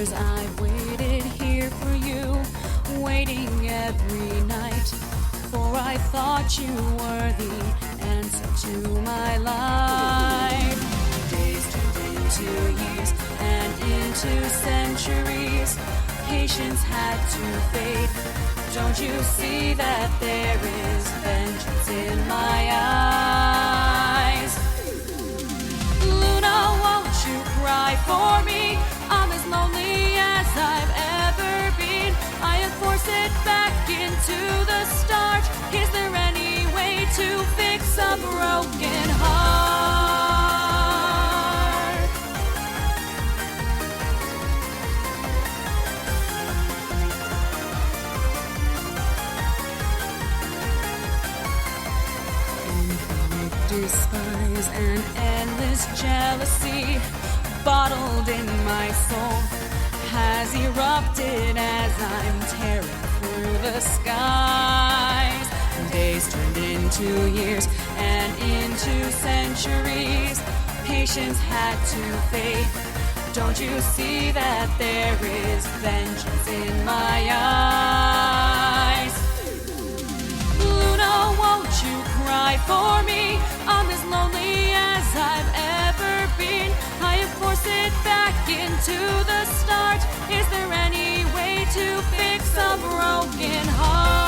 years I've waited here for you, waiting every night. For I thought you were the answer to my life. Days turned into years and into centuries. Patience had to fade. Don't you see that there is vengeance in my eyes? Luna, won't you cry for me? I'm as lonely as I've ever been. I have forced it back into the start. Is there any way to fix a broken heart? Infinite despise and endless jealousy, bottled in my soul, has erupted as I'm tearing through the skies. Days turned into years and into centuries. Patience had to fade. Don't you see that there is vengeance in my eyes? Luna, won't you cry for me? I'm as lonely as I've ever been. I have forced it back into the start. Is there any way to fix a broken heart?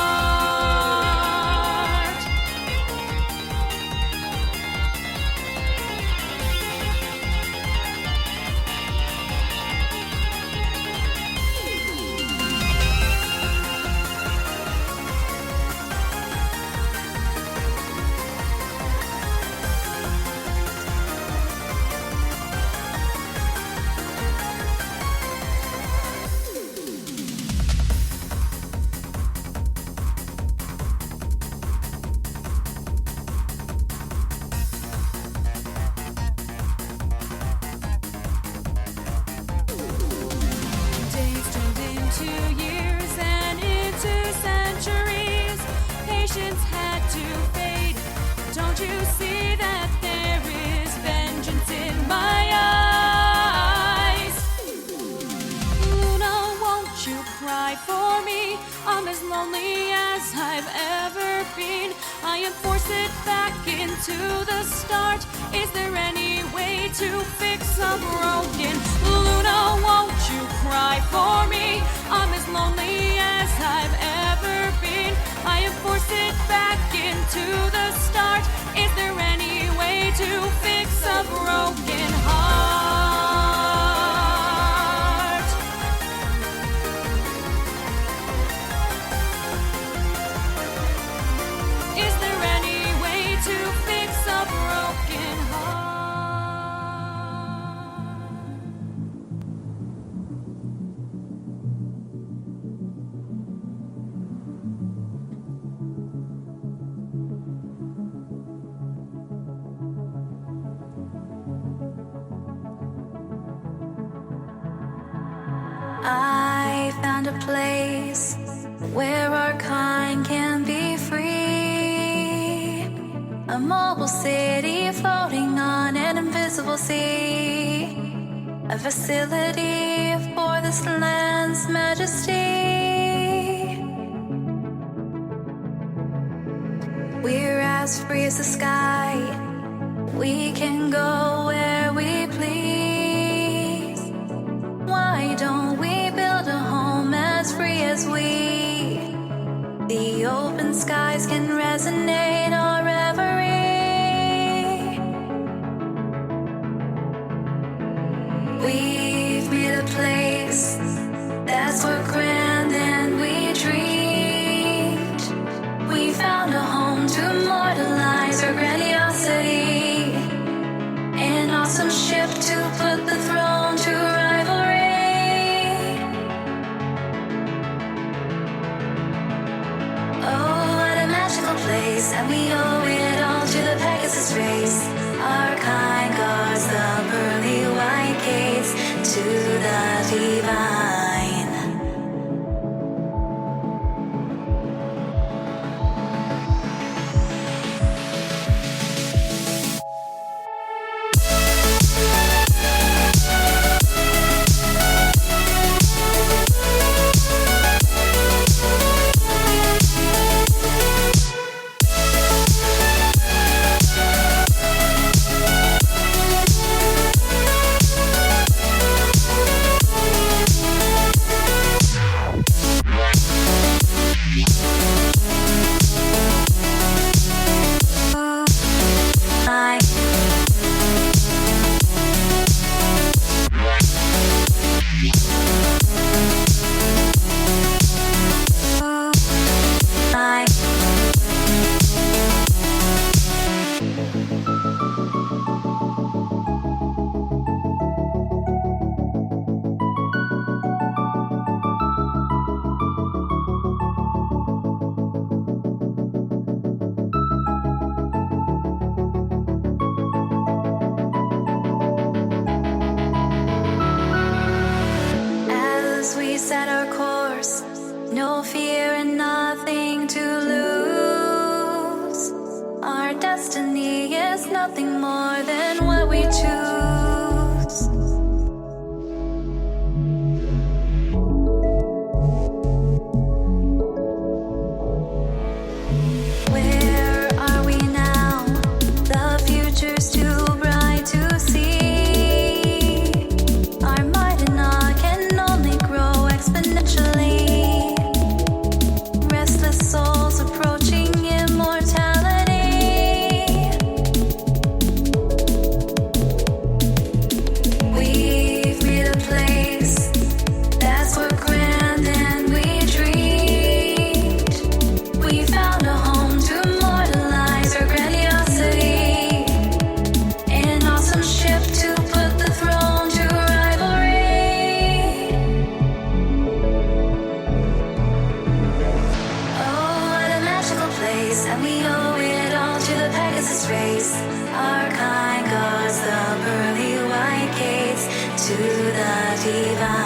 I'm as lonely as I've ever been. I am forced it back into the start. Is there any way to fix a broken? Luna, won't you cry for me? I'm as lonely as I've ever been. I am forced it back into the start. Is there any way to fix a broken heart? Is there any way to fix a broken heart? I found a place where our kind can be free. A mobile city floating on an invisible sea. A facility for this land's majesty. We're as free as the sky. We can go where we please. Why don't we build a home as free as we? The open skies can resonate our reverie. We've made a place that's where grand and we dreamed. We found a home to immortalize our grandiosity. An awesome ship to put the throne to rivalry. Place, and we owe it all to the Pegasus race. Our kind guards the pearly white gates to the divine. destiny is nothing more than what we choose. Where are we now? The future's too bright to see. Our might and I can only grow exponentially. Restless souls approaching immortality. We've made a place that's where grand and we dreamed. We found a home to immortalize our grandiosity. An awesome ship to put the throne to rivalry. Oh, what a magical place, and we owe it all to the Pegasus race. Our kind guards the pearly white gates to the divine.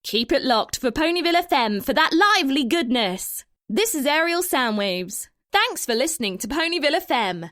Keep it locked for Ponyville FM for that lively goodness. This is Aerial Soundwaves. Thanks for listening to Ponyville FM.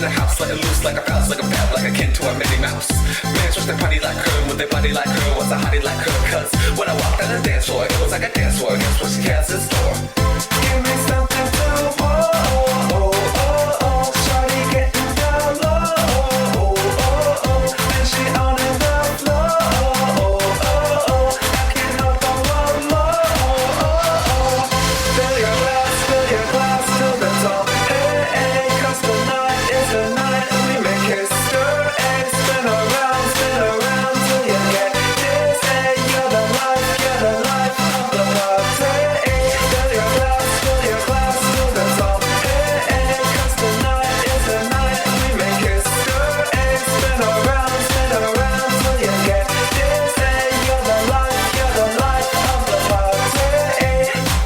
the house, letting loose like a bounce, like a bab, like akin to a Minnie Mouse. Man, switch their body like her, with their body like her, what's a hottie like her? Cause when I walked on the dance floor, it was like a dance floor, guess what she has in store? Give me something to hold, shawty getting down low, and she on the floor, I can't help but want more. Fill your glass till the top. Hey, 'cause tonight is the night we make history. Spin around till you get this. Hey, you're the life of the party. Fill your glass till the top. Hey, 'cause tonight is the night we make history. Spin around till you get this. Hey, you're the life of the party.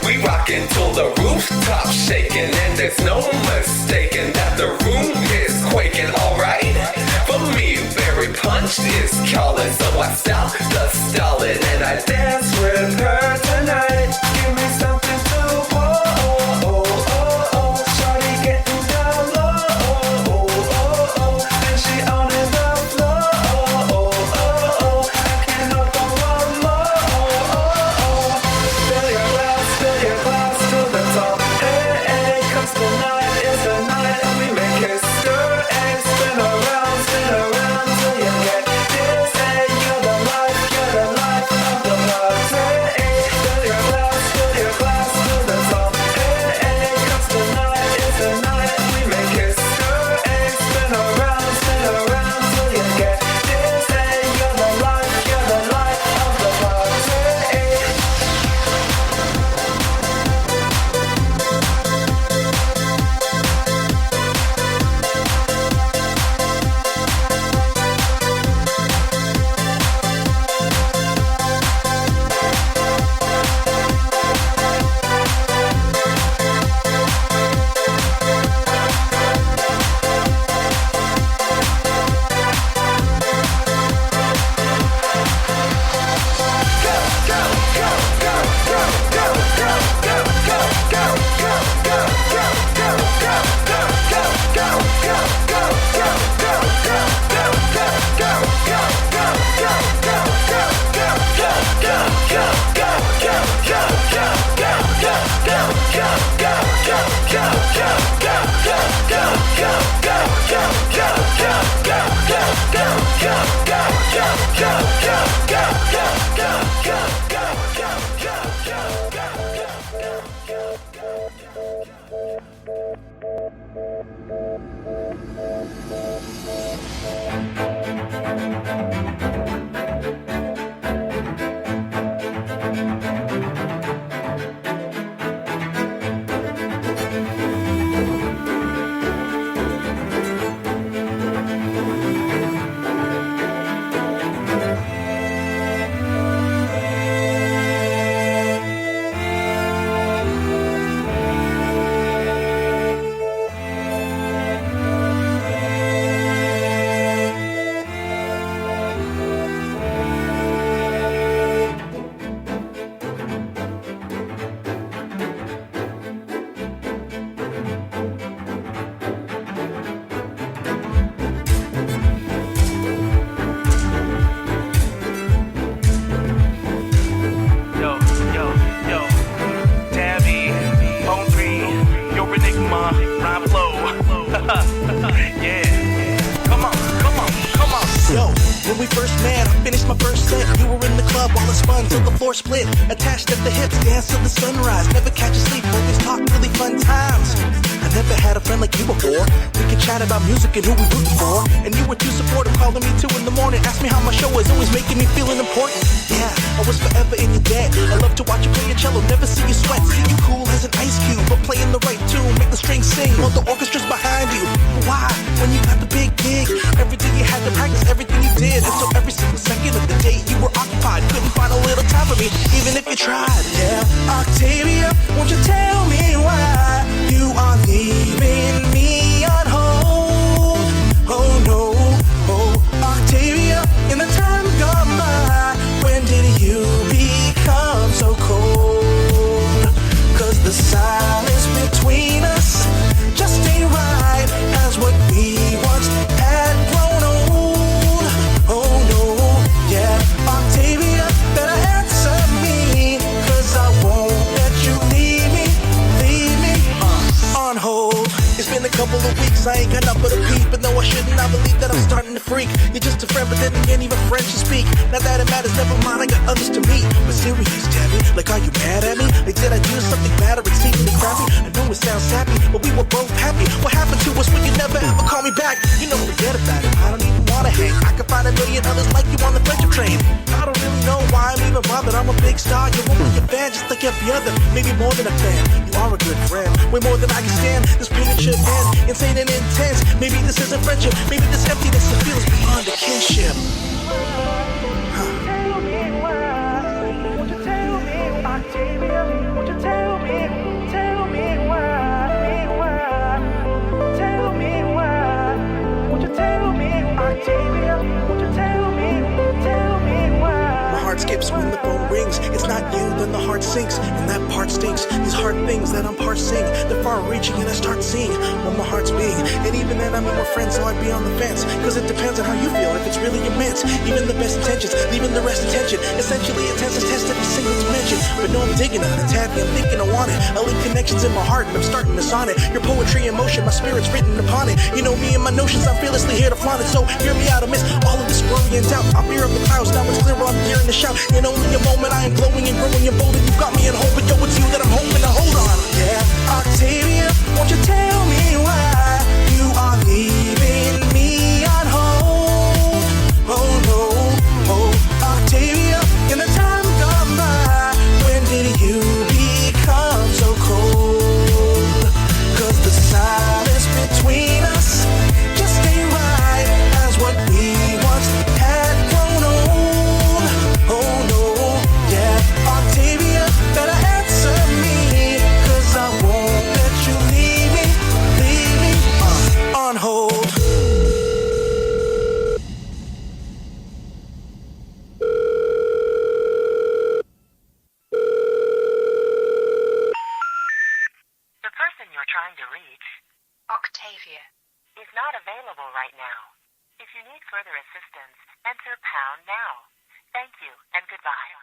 We rockin' till the rooftop shaking, and there's no mistaking that the room is quaking, alright? For me, very punched is calling, so I stop the stalling and I dance with her tonight. Give me something to hold, shawty getting down low, and she on the floor, I can't help but want more. Fill your glass till the top. Hey, 'cause tonight is the night we make history. Spin around till you get this. Hey, you're the life of the party. Fill your glass till the top. Hey, 'cause tonight is the night we make history. Spin around till you get this. Hey, you're the life of the party. we first met, I finished my first set. You were in the club while it spun till the floor split. Attached at the hips, dance till the sunrise. Never catch a sleep, always talk really fun times. I never had a friend like you before. We could chat about music and who we rooting for. And you were too supportive, calling me 2 in the morning. Asked me how my show was, always making me feeling important. Yeah, I was forever in your debt. I love to watch you play your cello, never see you sweat. See you cool as an ice cube, but playing the right tune, make the strings sing while the orchestra's behind you. But why? When you got the big gig, everything you had to practice, everything you did. And so every single second of the day you were occupied. Couldn't find a little time for me, even if you tried. Yeah, Octavia, won't you tell me why you are leaving me on hold? Oh no, oh Octavia, in the time gone by, when did you become so cold? Cause the silence between us just ain't right as what we couple of weeks, I ain't got nothing but a peep. But no, I shouldn't, I believe that I'm starting to freak. You're just a friend, but then again, even French you speak. Not that it matters, never mind, I got others to meet. But serious, Tabby, like, are you mad at me? Like, did I do something bad or exceedingly crappy? I know it sounds sappy, but we were both happy. What happened to us when you never ever call me back? You know, forget about it, I don't even wanna hang. I could find a million others like you on the friendship train. I don't really know why I'm even bothered. I'm a big star, you're only a fan just like every other. Maybe more than a fan, you are a good friend. Way more than I can stand, this pain should end. Insane and intense, maybe this isn't friendship. Maybe this emptiness that feels beyond a kinship. Tell me why, won't you tell me, Octavia, won't you tell me why, tell me why, won't you tell me, Octavia, won't you tell me why. My heart skips when the phone rings. It's not you, then the heart sinks, and that part stinks. These hard things that I'm parsing, they're far-reaching, and I start seeing what my heart's being. And even then, I mean, we're friends, so I'd be on the fence. Cause it depends on how you feel, if it's really immense. Even the best intentions, leaving the rest attention. Essentially, intense is test every single dimension. But no, I'm digging on it, Tabby, I'm thinking I want it. I leave connections in my heart, and I'm starting to sonnet. Your poetry in motion, my spirit's written upon it. You know me and my notions, I'm fearlessly here to flaunt it. So hear me out, I miss all of this worry and doubt. I'm fear of the clouds, now it's clear, I'm daring to shout. In only a moment, I am glowing and growing and bold. You got me in hope, but yo, it's you that I'm hoping to hold on. Yeah, Octavia, won't you tell me why you are leaving me on hold? Oh no, oh Octavia, in the time gone by, when did you become so cold? Cause the silence between us just ain't right, as what we once had grown old. Oh no, yeah, Octavia, better answer me, cause I won't let you leave me on hold. The person you're trying to reach, Octavia. is not available right now. If you need further assistance, enter pound now. Thank you and goodbye.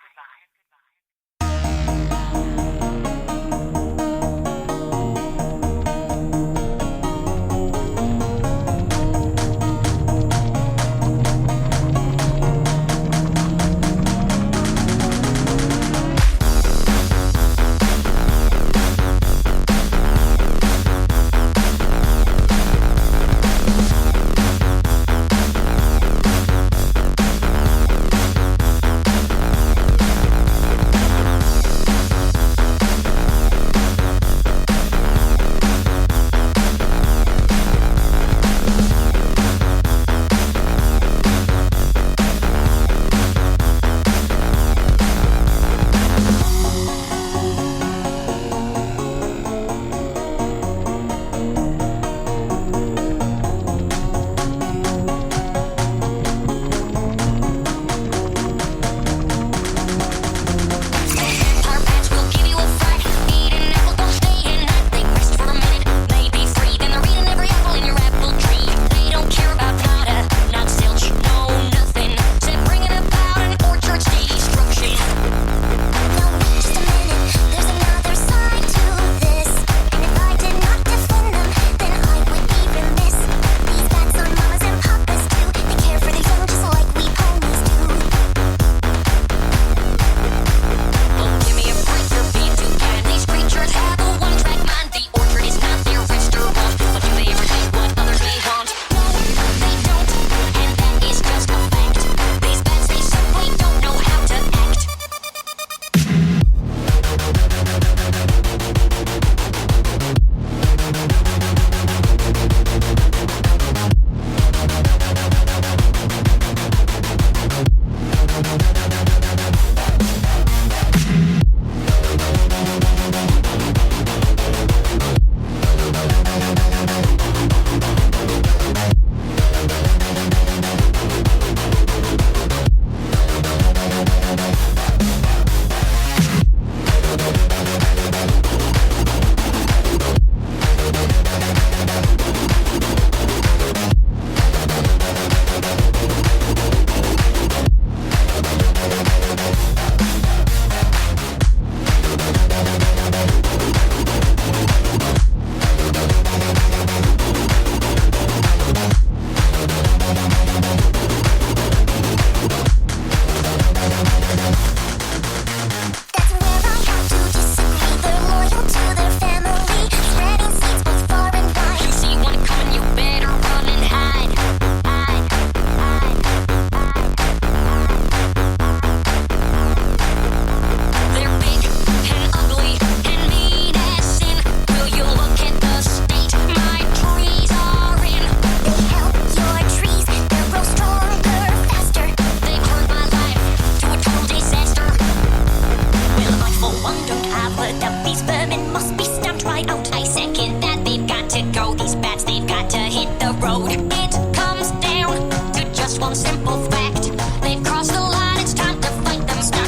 got to go. These bats, they've got to hit the road. It comes down to just one simple fact. They've crossed the line, it's time to fight them. Stop.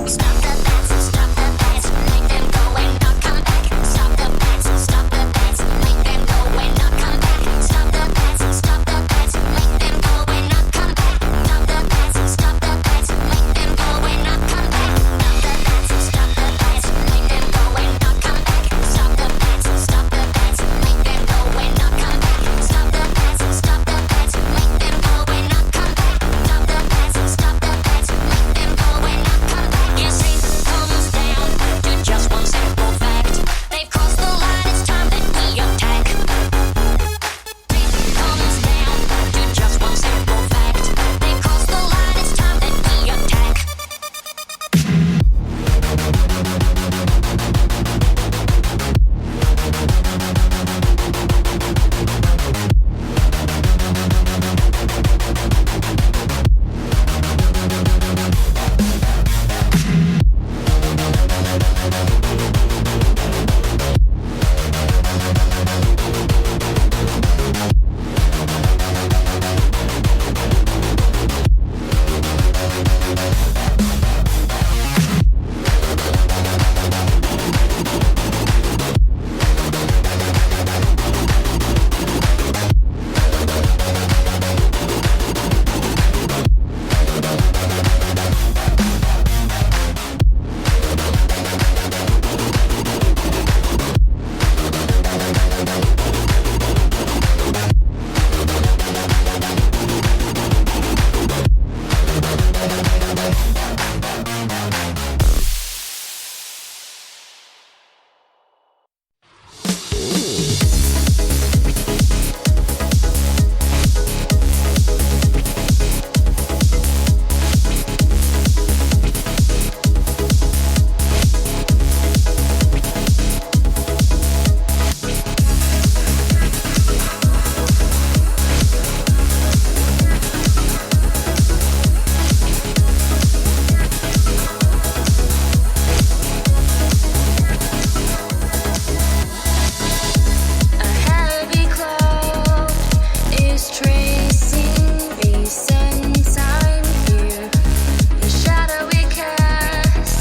Stop the bats, stop the bats. Make them go and not come back. Stop the bats, stop the bats. Make them go and not come back. Stop the bats, stop the bats. Make them go and not come back. Stop the bats, stop the bats. Make them go and not come back. Stop the bats, stop the bats. Make them go and not come back. Stop the bats, stop the bats. Make them go and not come back. Stop the bats, stop the bats. Make them go and not come back. Stop the bats, stop the bats. Make them go and not come back. Yes, it comes down to just one simple fact. They've crossed the line, it's time that we attack. It comes down to just one simple fact. They've crossed the line, it's time that we attack. A heavy cloud is tracing me since I'm here. The shadow we cast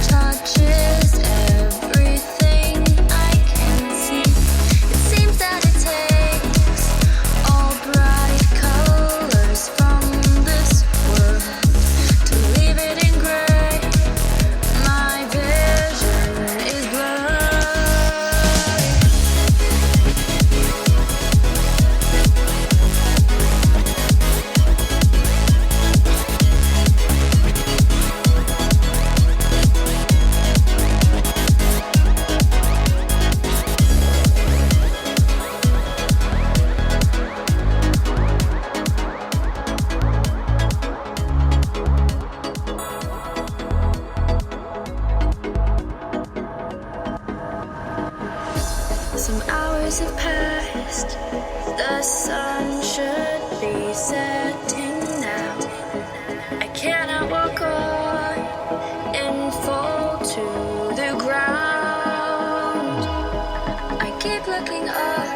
touches everything I can see. It seems that it takes all bright colors from this world to leave it in gray. My vision is blurry. Some hours have passed. The sun should be setting now. I cannot walk on and fall to the ground. I keep looking up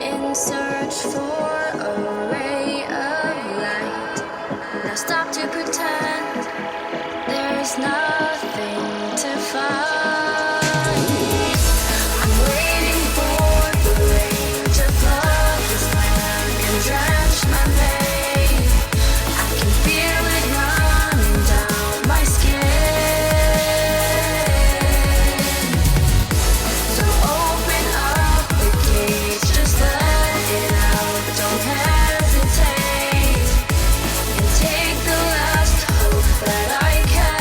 in search for a ray of light. Now stop to pretend there's nothing to find. I'm waiting for the rain to flood this land and drench my pain. I can feel it running down my skin. So open up the gates, just let it out. Don't hesitate and take the last hope that I can.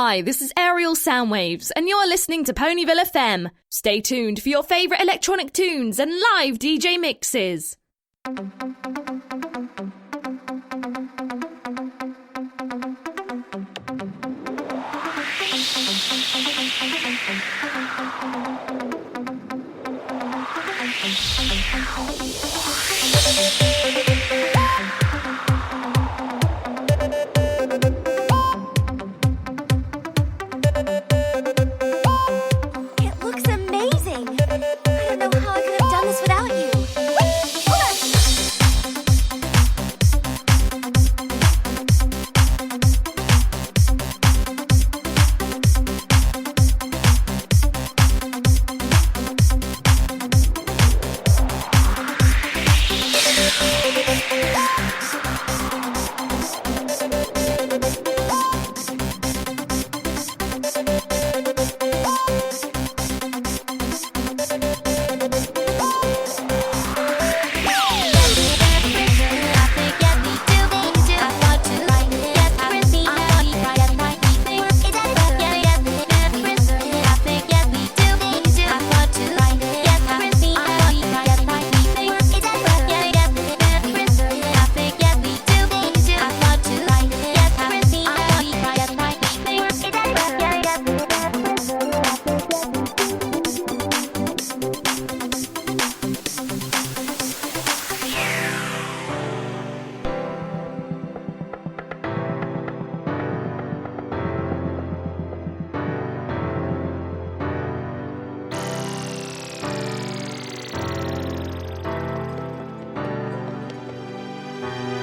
Hi, this is Aerial Soundwaves, and you're listening to Ponyville FM. Stay tuned for your favourite electronic tunes and live DJ mixes. It looks amazing. I don't know how I could have done this without you.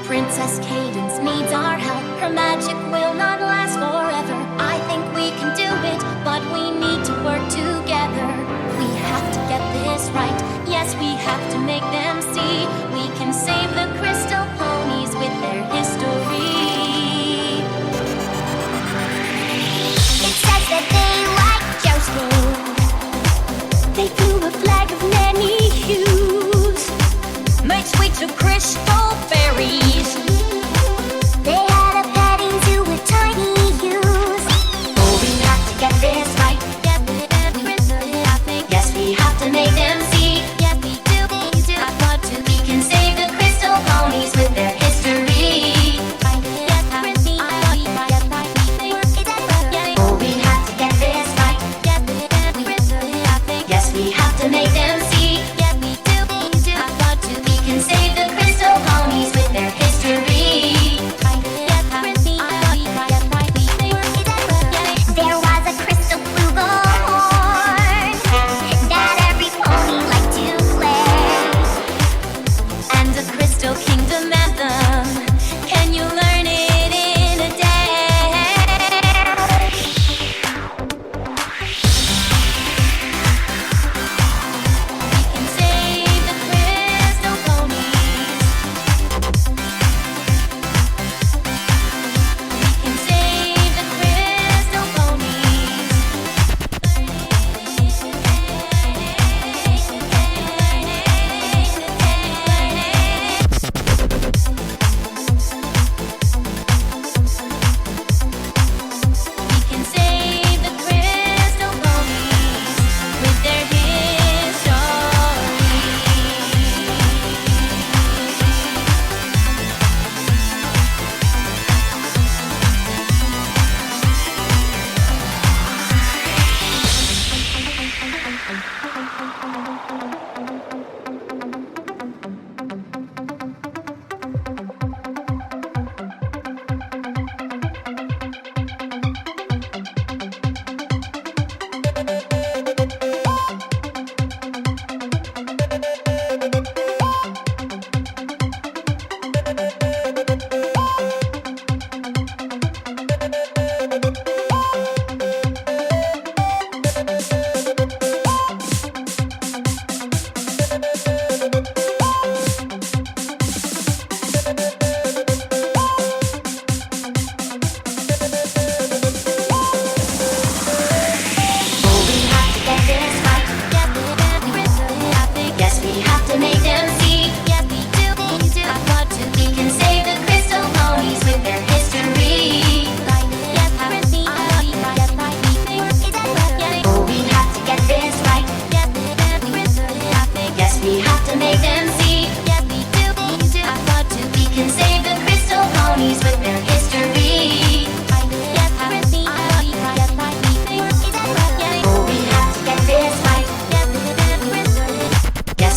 Princess Cadence needs our help. Her magic will not last forever. I think we can do it, but we need to work together. We have to get this right. Yes, we have to make them see. We can save the crystal ponies with their history. It says that they like jousting. They flew a flag of many hues, made sweets of crystal berries. They had a petting zoo with tiny ewes. Oh, we have to get this right. Yes, we have to make them see. Yes, we do. I thought too. We can save the crystal ponies with their history.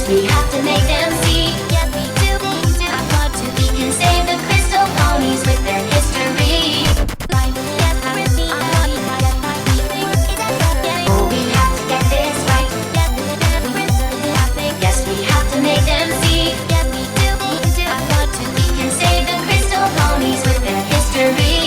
Yes, we have to make them see. Yes, we do. I've got to. We can save the crystal ponies with their history. Oh, we have to get this right. Yes, we have to make them see. Yes, we do. I've got to. We can save the crystal ponies with their history.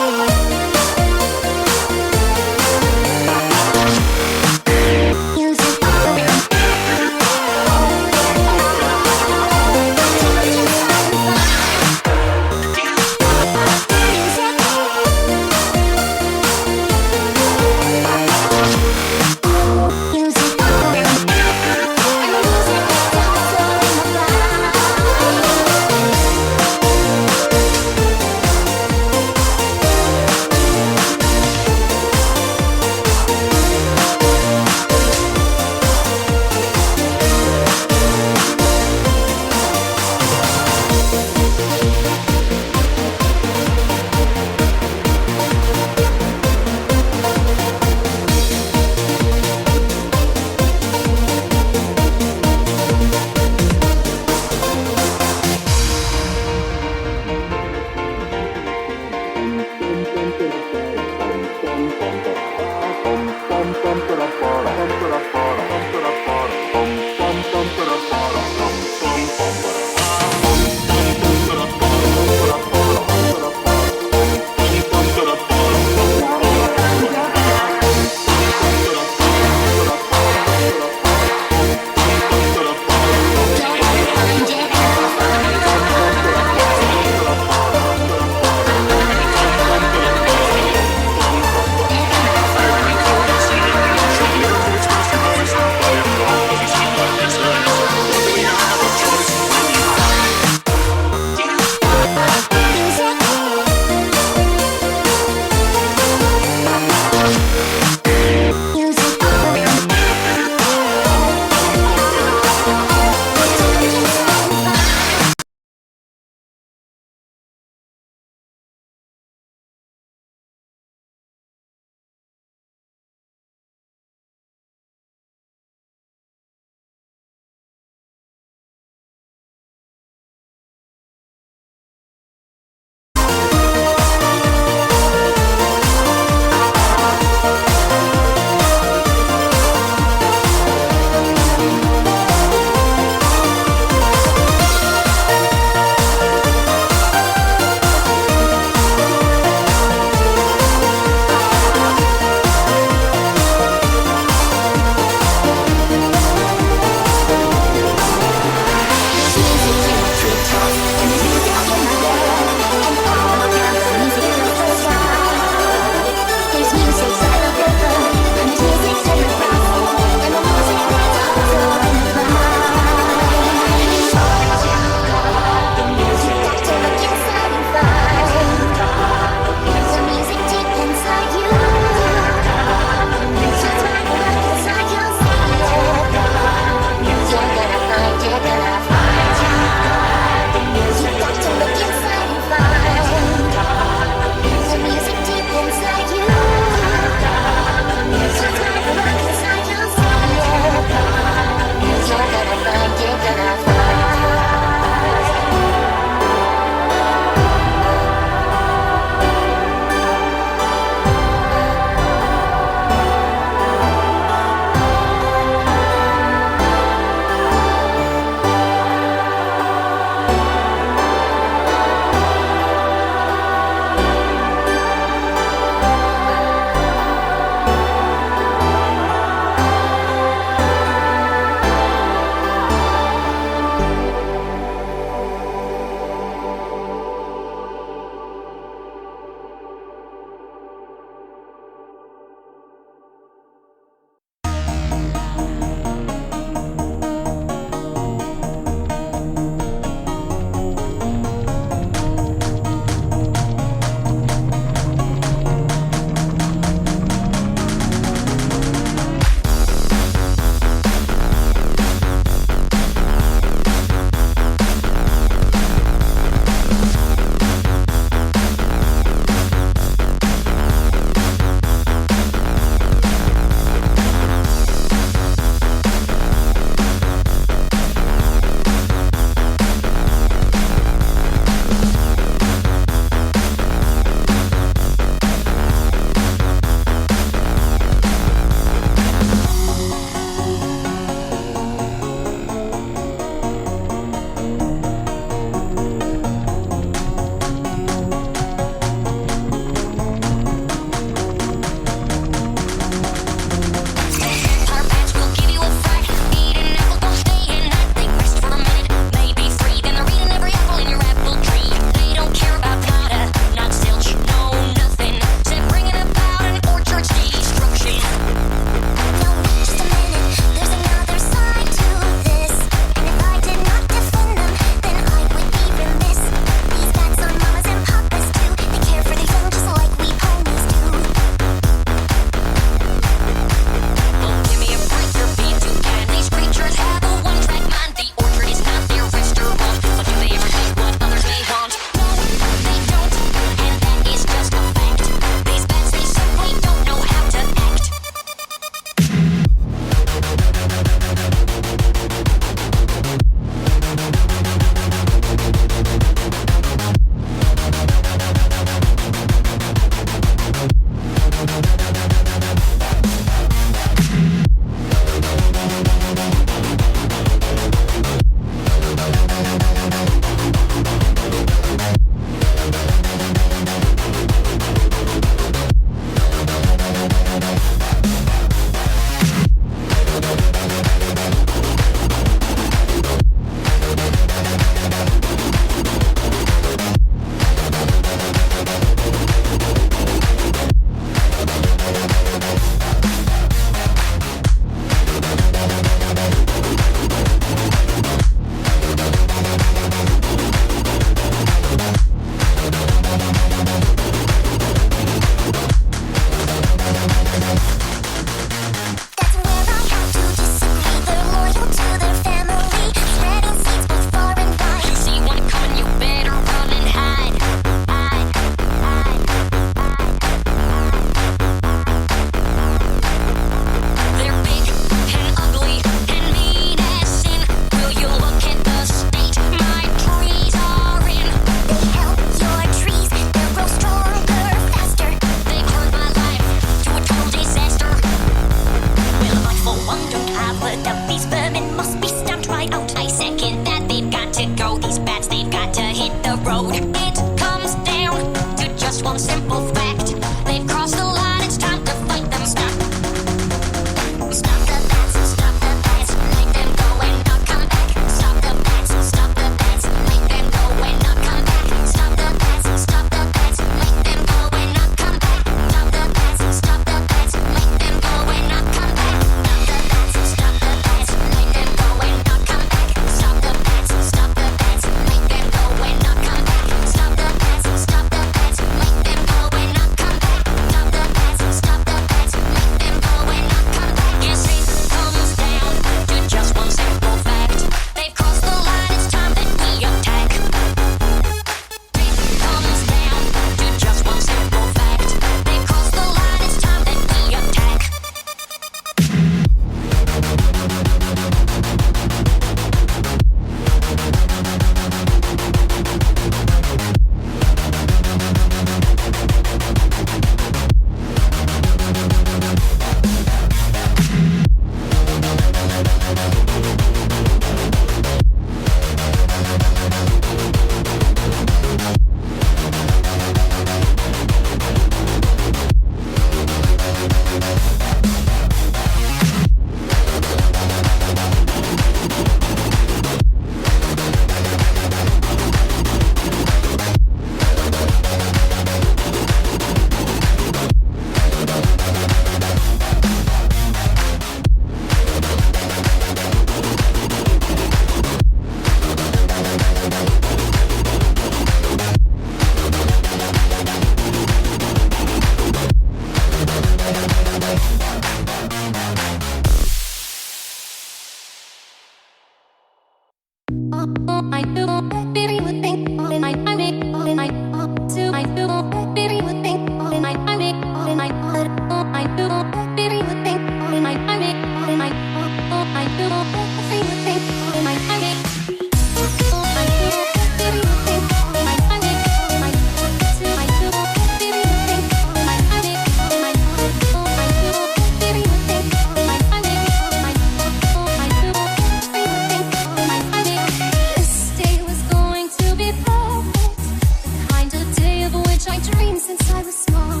which I dreamed since I was small.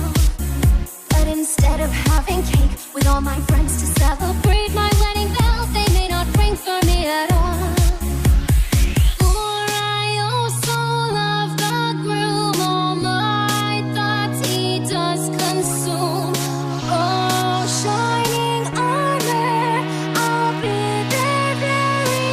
But instead of having cake with all my friends to celebrate my wedding bells, they may not ring for me at all. For I also love the groom, all my thoughts he does consume. Oh, shining armor, I'll be there very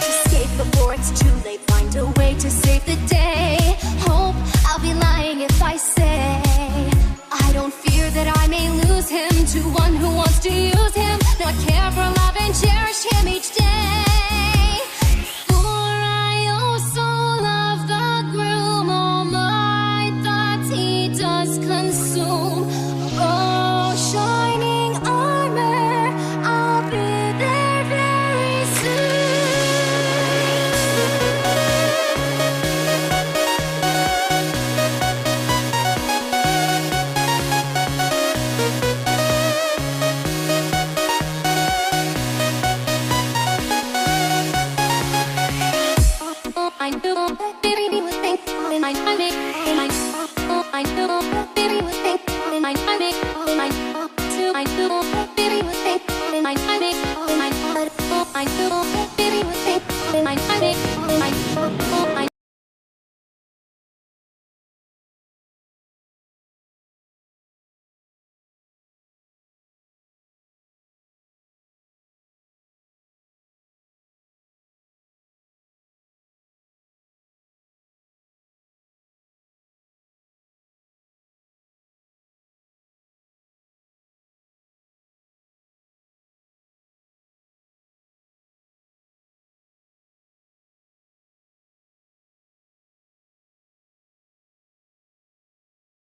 escape before it's too late. Find a way to save the day. Hope I'll be lying if I say I don't fear that I may lose him to one who wants to use him, not care for love and cherish him each day. For I also love the groom, all my thoughts he does consume. Oh, shining armor, I'll be there very I do, baby, you think I